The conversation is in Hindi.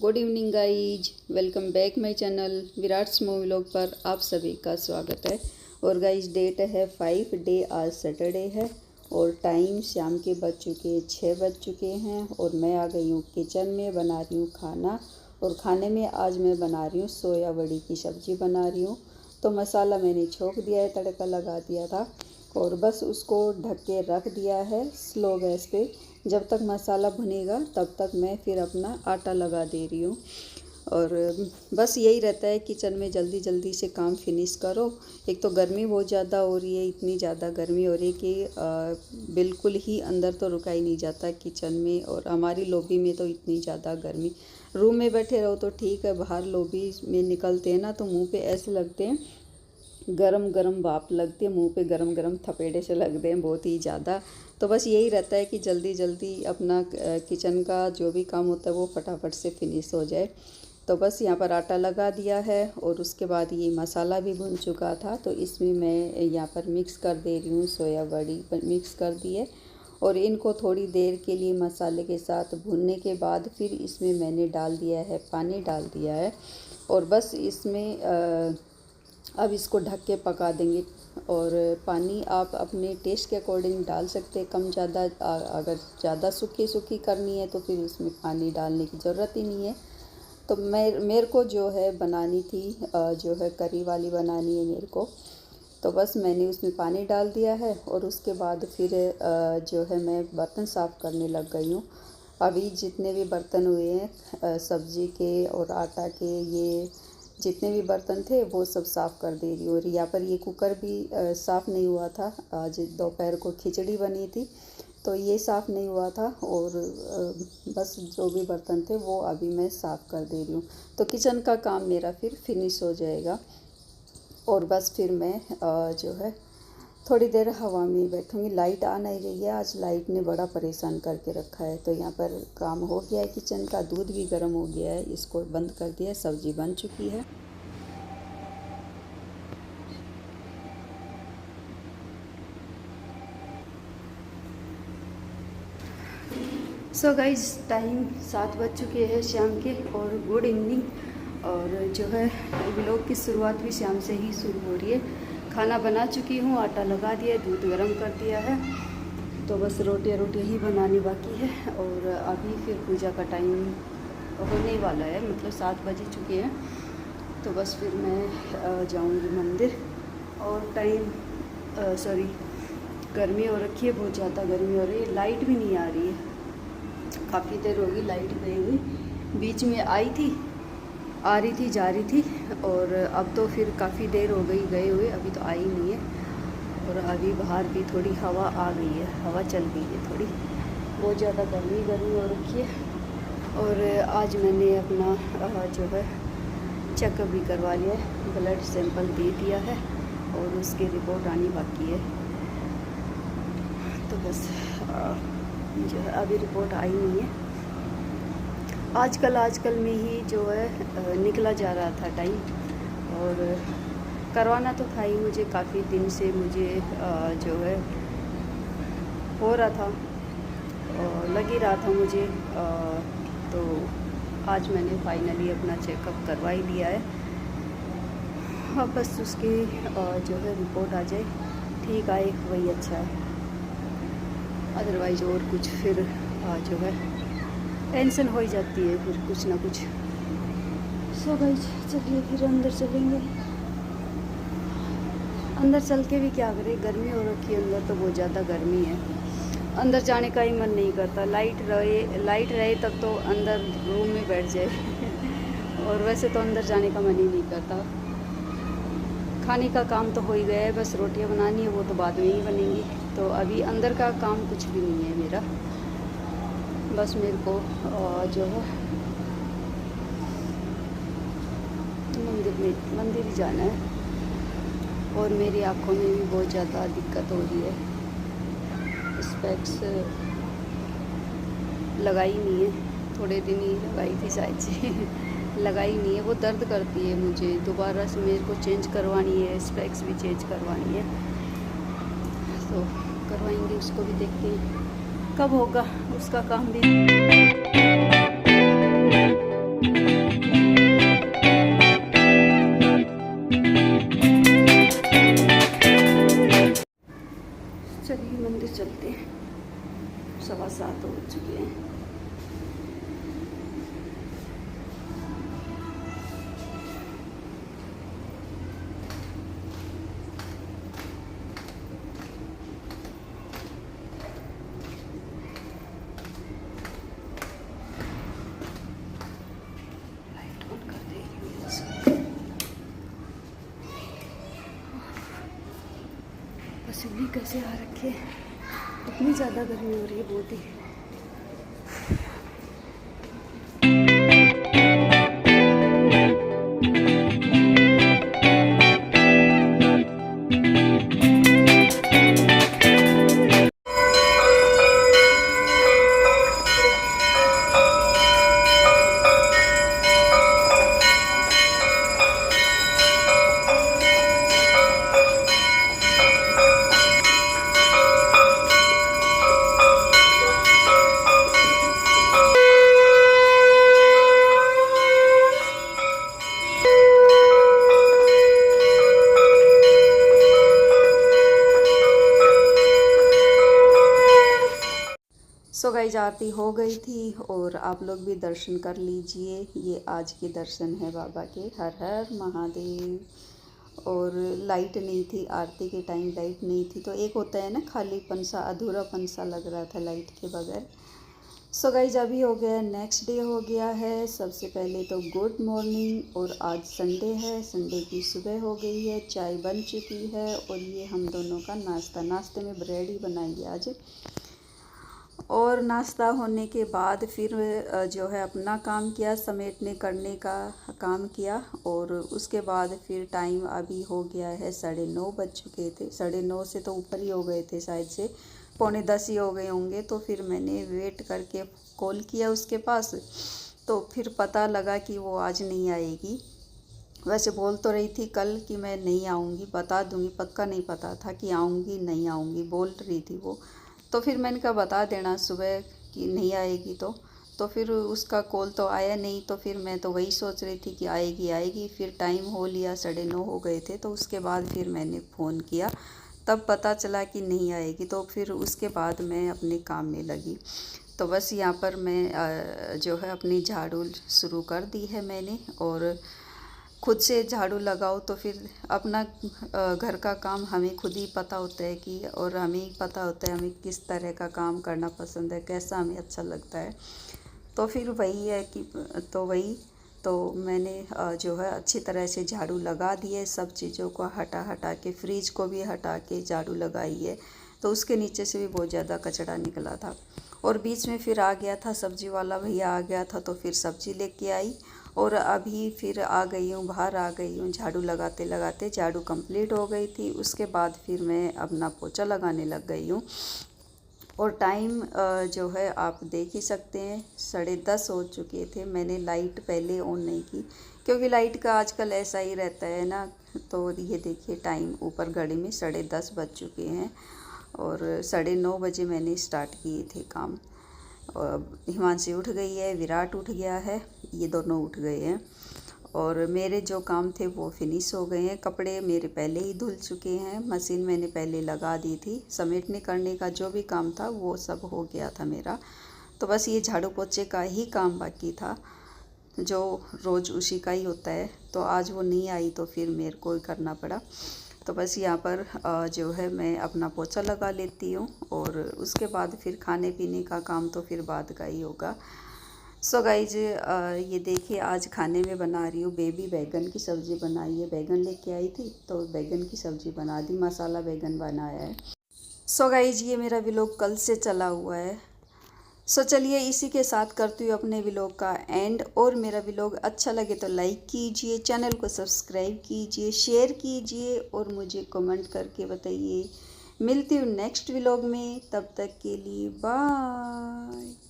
Good evening guys, welcome back my channel Virat's movie vlog पर आप सभी का स्वागत है। और गाइज डेट है 5 डे, आज सैटरडे है और टाइम शाम के बज चुके 6 बज चुके हैं। और मैं आ गई हूँ किचन में, बना रही हूँ खाना। और खाने में आज मैं बना रही हूँ सोया बड़ी की सब्ज़ी बना रही हूँ। तो मसाला मैंने छोंक दिया है, तड़का लगा दिया था और बस उसको ढक के रख दिया है स्लो गैस पे। जब तक मसाला भुनेगा तब तक मैं फिर अपना आटा लगा दे रही हूँ। और बस यही रहता है किचन में, जल्दी जल्दी से काम फिनिश करो। एक तो गर्मी बहुत ज़्यादा हो रही है, इतनी ज़्यादा गर्मी हो रही है कि बिल्कुल ही अंदर तो रुका ही नहीं जाता किचन में। और हमारी लॉबी में तो इतनी ज़्यादा गर्मी, रूम में बैठे रहो तो ठीक है, बाहर लॉबी में निकलते हैं ना तो मुंह पे ऐसे लगते हैं, गरम गरम भाप लगती है मुंह पे, गरम गरम थपेड़े से लगते हैं बहुत ही ज़्यादा। तो बस यही रहता है कि जल्दी जल्दी अपना किचन का जो भी काम होता है वो फटाफट से फिनिश हो जाए। तो बस यहाँ पर आटा लगा दिया है और उसके बाद ये मसाला भी भुन चुका था, तो इसमें मैं यहाँ पर मिक्स कर दे रही हूँ, सोया बड़ी मिक्स कर दी है। और इनको थोड़ी देर के लिए मसाले के साथ भुनने के बाद फिर इसमें मैंने डाल दिया है, पानी डाल दिया है। और बस इसमें अब इसको ढक के पका देंगे। और पानी आप अपने टेस्ट के अकॉर्डिंग डाल सकते हैं, कम ज़्यादा। अगर ज़्यादा सूखी सूखी करनी है तो फिर इसमें पानी डालने की ज़रूरत ही नहीं है। तो मेरे को जो है बनानी थी, जो है करी वाली बनानी है मेरे को, तो बस मैंने उसमें पानी डाल दिया है। और उसके बाद फिर जो है मैं बर्तन साफ़ करने लग गई हूँ। अभी जितने भी बर्तन हुए हैं सब्ज़ी के और आटा के, ये जितने भी बर्तन थे वो सब साफ़ कर दे रही हूँ। और यहाँ पर ये कुकर भी साफ़ नहीं हुआ था, आज दोपहर को खिचड़ी बनी थी तो ये साफ़ नहीं हुआ था। और बस जो भी बर्तन थे वो अभी मैं साफ़ कर दे रही हूँ, तो किचन का काम मेरा फिर फिनिश हो जाएगा। और बस फिर मैं जो है थोड़ी देर हवा में बैठूँगी। लाइट आ नहीं रही है, आज लाइट ने बड़ा परेशान करके रखा है। तो यहाँ पर काम हो गया है किचन का, दूध भी गर्म हो गया है, इसको बंद कर दिया है, सब्ज़ी बन चुकी है। सो गाइज टाइम 7 बज चुके हैं शाम के और गुड इवनिंग। और जो है व्लॉग की शुरुआत भी शाम से ही शुरू हो रही है। खाना बना चुकी हूँ, आटा लगा दिया, दूध गर्म कर दिया है, तो बस रोटियां ही बनानी बाकी है। और अभी फिर पूजा का टाइम होने वाला है, मतलब 7 बज चुके हैं। तो बस फिर मैं जाऊँगी मंदिर। और टाइम गर्मी हो रखी है, बहुत ज़्यादा गर्मी हो रही है। लाइट भी नहीं आ रही है, काफ़ी देर होगी लाइट गई हुई, बीच में आई थी, आ रही थी, जा रही थी। और अब तो फिर काफ़ी देर हो गई गए हुए, अभी तो आई नहीं है। और अभी बाहर भी थोड़ी हवा आ गई है, हवा चल गई है थोड़ी, बहुत ज़्यादा गर्मी हो रखी है। और आज मैंने अपना जो है चेकअप भी करवा लिया है, ब्लड सैंपल दे दिया है और उसकी रिपोर्ट आनी बाकी है। तो बस जो है अभी रिपोर्ट आई नहीं है। आजकल में ही जो है निकला जा रहा था टाइम, और करवाना तो था ही मुझे, काफ़ी दिन से मुझे जो है हो रहा था और लग ही रहा था मुझे। तो आज मैंने फाइनली अपना चेकअप करवा ही लिया है। अब बस उसकी जो है रिपोर्ट आ जाए, ठीक आए वही अच्छा है, अदरवाइज और कुछ फिर जो है टेंशन हो ही जाती है फिर कुछ ना कुछ। सो गाइस चलिए फिर अंदर चलेंगे। अंदर चल के भी क्या करें, गर्मी हो रखी है, अंदर तो बहुत ज़्यादा गर्मी है, अंदर जाने का ही मन नहीं करता। लाइट रहे तब तो अंदर रूम में बैठ जाए और वैसे तो अंदर जाने का मन ही नहीं करता। खाने का काम तो हो ही गया है, बस रोटियां बनानी है, वो तो बाद में ही बनेंगी। तो अभी अंदर का काम कुछ भी नहीं है मेरा, बस मेरे को जो है मंदिर ही जाना है। और मेरी आँखों में भी बहुत ज़्यादा दिक्कत हो रही है, स्पेक्स लगाई नहीं है, थोड़े दिन ही लगाई थी शायद से लगाई नहीं है, वो दर्द करती है मुझे, दोबारा से मेरे को चेंज करवानी है, स्पेक्स भी चेंज करवानी है, तो करवाएंगे, उसको भी देखते हैं कब होगा उसका काम भी। पसीने कैसे आ रखे, इतनी ज़्यादा गर्मी हो रही है बहुत ही। सो गाइस आरती हो गई थी और आप लोग भी दर्शन कर लीजिए। ये आज के दर्शन है बाबा के। हर हर महादेव। और लाइट नहीं थी आरती के टाइम, लाइट नहीं थी तो एक होता है ना खालीपन सा, अधूरापन सा लग रहा था लाइट के बगैर। सो गाइस अभी हो गया, नेक्स्ट डे हो गया है। सबसे पहले तो गुड मॉर्निंग। और आज संडे है, संडे की सुबह हो गई है, चाय बन चुकी है और ये हम दोनों का नाश्ता। नाश्ते में ब्रेड ही बनाएंगे आज। और नाश्ता होने के बाद फिर जो है अपना काम किया, समेटने करने का काम किया। और उसके बाद फिर टाइम अभी हो गया है 9:30 बज चुके थे। 9:30 से तो ऊपर ही हो गए थे, शायद से 9:45 ही हो गए होंगे। तो फिर मैंने वेट करके कॉल किया उसके पास, तो फिर पता लगा कि वो आज नहीं आएगी। वैसे बोल तो रही थी कल कि मैं नहीं आऊँगी, बता दूँगी, पक्का नहीं पता था कि आऊँगी नहीं आऊँगी, बोल रही थी वो। तो फिर मैंने कहा बता देना सुबह कि नहीं आएगी तो फिर उसका कॉल तो आया नहीं। तो फिर मैं तो वही सोच रही थी कि आएगी आएगी। फिर टाइम हो लिया, 9:30 हो गए थे। तो उसके बाद फिर मैंने फ़ोन किया, तब पता चला कि नहीं आएगी। तो फिर उसके बाद मैं अपने काम में लगी। तो बस यहाँ पर मैं जो है अपनी झाड़ू शुरू कर दी है मैंने। और खुद से झाड़ू लगाओ तो फिर अपना घर का काम हमें खुद ही पता होता है कि, और हमें ही पता होता है हमें किस तरह का काम करना पसंद है, कैसा हमें अच्छा लगता है। तो फिर वही है कि तो मैंने जो है अच्छी तरह से झाड़ू लगा दी है। सब चीज़ों को हटा हटा के, फ्रिज को भी हटा के झाड़ू लगाई है। तो उसके नीचे से भी बहुत ज़्यादा कचरा निकला था। और बीच में फिर आ गया था सब्ज़ी वाला भैया, आ गया था तो फिर सब्ज़ी लेके आई। और अभी फिर आ गई हूँ, बाहर आ गई हूँ। झाड़ू लगाते लगाते झाड़ू कंप्लीट हो गई थी। उसके बाद फिर मैं अपना पोछा लगाने लग गई हूँ। और टाइम जो है आप देख ही सकते हैं, 10:30 हो चुके थे। मैंने लाइट पहले ऑन नहीं की क्योंकि लाइट का आजकल ऐसा ही रहता है ना। तो ये देखिए टाइम ऊपर घड़ी में 10:30 बज चुके हैं। और 9:30 बजे मैंने स्टार्ट किए थे काम। हिमांशी उठ गई है, विराट उठ गया है, ये दोनों उठ गए हैं। और मेरे जो काम थे वो फिनिश हो गए हैं। कपड़े मेरे पहले ही धुल चुके हैं, मशीन मैंने पहले लगा दी थी। समेटने करने का जो भी काम था वो सब हो गया था मेरा। तो बस ये झाड़ू पोछे का ही काम बाकी था, जो रोज़ उसी का ही होता है। तो आज वो नहीं आई तो फिर मेरे को ही करना पड़ा। तो बस यहाँ पर जो है मैं अपना पोछा लगा लेती हूँ। और उसके बाद फिर खाने पीने का काम तो फिर बाद का ही होगा। सो गाइज ये देखिए आज खाने में बना रही हूँ बेबी बैगन की सब्ज़ी बनाई है। बैगन लेके आई थी तो बैगन की सब्ज़ी बना दी, मसाला बैगन बनाया है। सो गाइज ये मेरा व्लॉग कल से चला हुआ है। सो चलिए इसी के साथ करती हूँ अपने व्लॉग का एंड। और मेरा व्लॉग अच्छा लगे तो लाइक कीजिए, चैनल को सब्सक्राइब कीजिए, शेयर कीजिए और मुझे कमेंट करके बताइए। मिलती हूँ नेक्स्ट व्लॉग में, तब तक के लिए बाय।